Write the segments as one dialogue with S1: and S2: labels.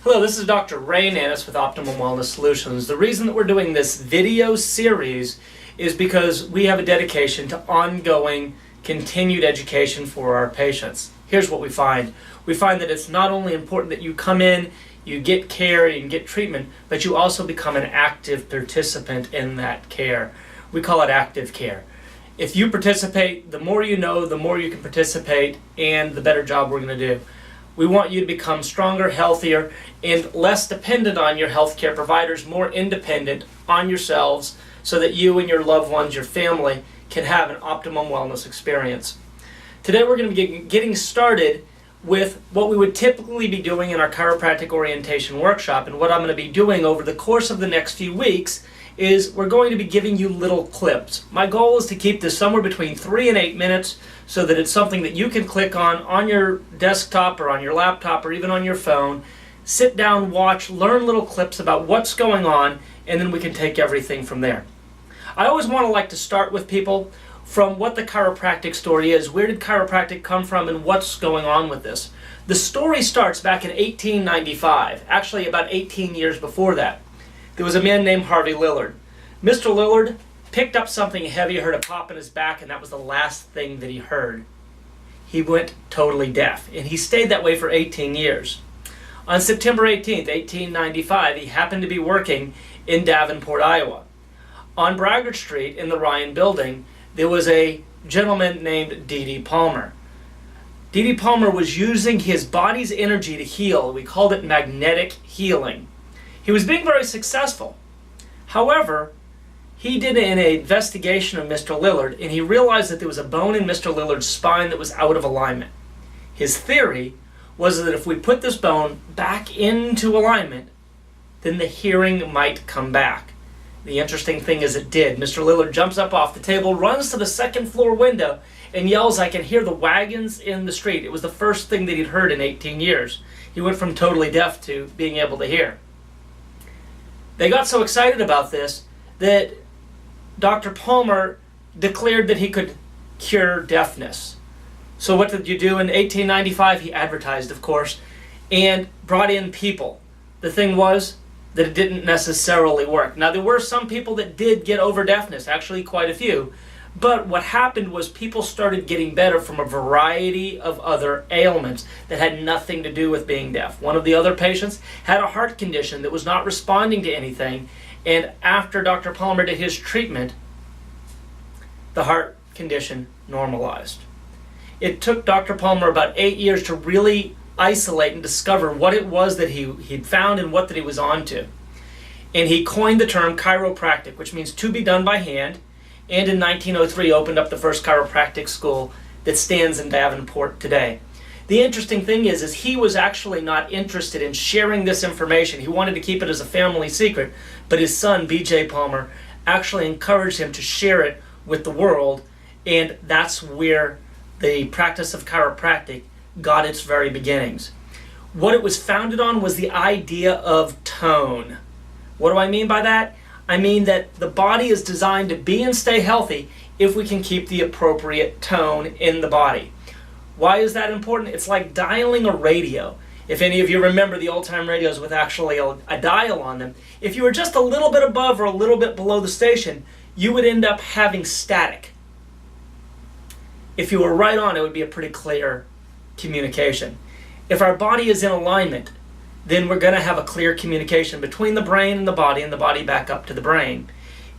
S1: Hello, this is Dr. Ray Nannis with Optimum Wellness Solutions. The reason that we're doing this video series is because we have a dedication to ongoing, continued education for our patients. Here's what we find. We find that it's not only important that you come in, you get care, and get treatment, but you also become an active participant in that care. We call it active care. If you participate, the more you know, the more you can participate, and the better job we're going to do. We want you to become stronger, healthier, and less dependent on your healthcare providers, more independent on yourselves, so that you and your loved ones, your family, can have an optimum wellness experience. Today we're going to be getting started with what we would typically be doing in our chiropractic orientation workshop, and what I'm going to be doing over the course of the next few weeks is we're going to be giving you little clips. My goal is to keep this somewhere between 3 and 8 minutes so that it's something that you can click on your desktop or on your laptop or even on your phone. Sit down, watch, learn little clips about what's going on, and then we can take everything from there. I always like to start with people from what the chiropractic story is. Where did chiropractic come from and what's going on with this? The story starts back in 1895, actually about 18 years before that. There was a man named Harvey Lillard. Mr. Lillard picked up something heavy, heard a pop in his back, and that was the last thing that he heard. He went totally deaf, and he stayed that way for 18 years. On September 18th, 1895, he happened to be working in Davenport, Iowa. On Braggart Street in the Ryan Building, there was a gentleman named D.D. Palmer. D.D. Palmer was using his body's energy to heal. We called it magnetic healing. He was being very successful. However, he did an investigation of Mr. Lillard, and he realized that there was a bone in Mr. Lillard's spine that was out of alignment. His theory was that if we put this bone back into alignment, then the hearing might come back. The interesting thing is it did. Mr. Lillard jumps up off the table, runs to the second floor window, and yells, "I can hear the wagons in the street." It was the first thing that he'd heard in 18 years. He went from totally deaf to being able to hear. They got so excited about this that Dr. Palmer declared that he could cure deafness. So what did you do in 1895? He advertised, of course, and brought in people. The thing was that it didn't necessarily work. Now, there were some people that did get over deafness, actually quite a few, but what happened was people started getting better from a variety of other ailments that had nothing to do with being deaf. One of the other patients had a heart condition that was not responding to anything, and after Dr. Palmer did his treatment, the heart condition normalized. It took Dr. Palmer about 8 years to really isolate and discover what it was that he'd found and what that he was onto. And he coined the term chiropractic, which means to be done by hand, and in 1903 opened up the first chiropractic school that stands in Davenport today. The interesting thing is he was actually not interested in sharing this information. He wanted to keep it as a family secret, but his son, B.J. Palmer, actually encouraged him to share it with the world, and that's where the practice of chiropractic got its very beginnings. What it was founded on was the idea of tone. What do I mean by that? I mean that the body is designed to be and stay healthy if we can keep the appropriate tone in the body. Why is that important? It's like dialing a radio. If any of you remember the old-time radios with actually a dial on them, if you were just a little bit above or a little bit below the station, you would end up having static. If you were right on, it would be a pretty clear communication. If our body is in alignment, then we're going to have a clear communication between the brain and the body back up to the brain.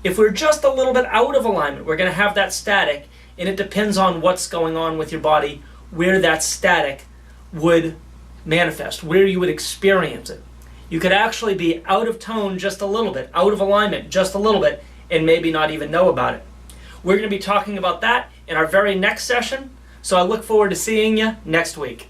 S1: If we're just a little bit out of alignment, we're going to have that static, and it depends on what's going on with your body, where that static would manifest, where you would experience it. You could actually be out of tone just a little bit, out of alignment just a little bit, and maybe not even know about it. We're going to be talking about that in our very next session, so I look forward to seeing you next week.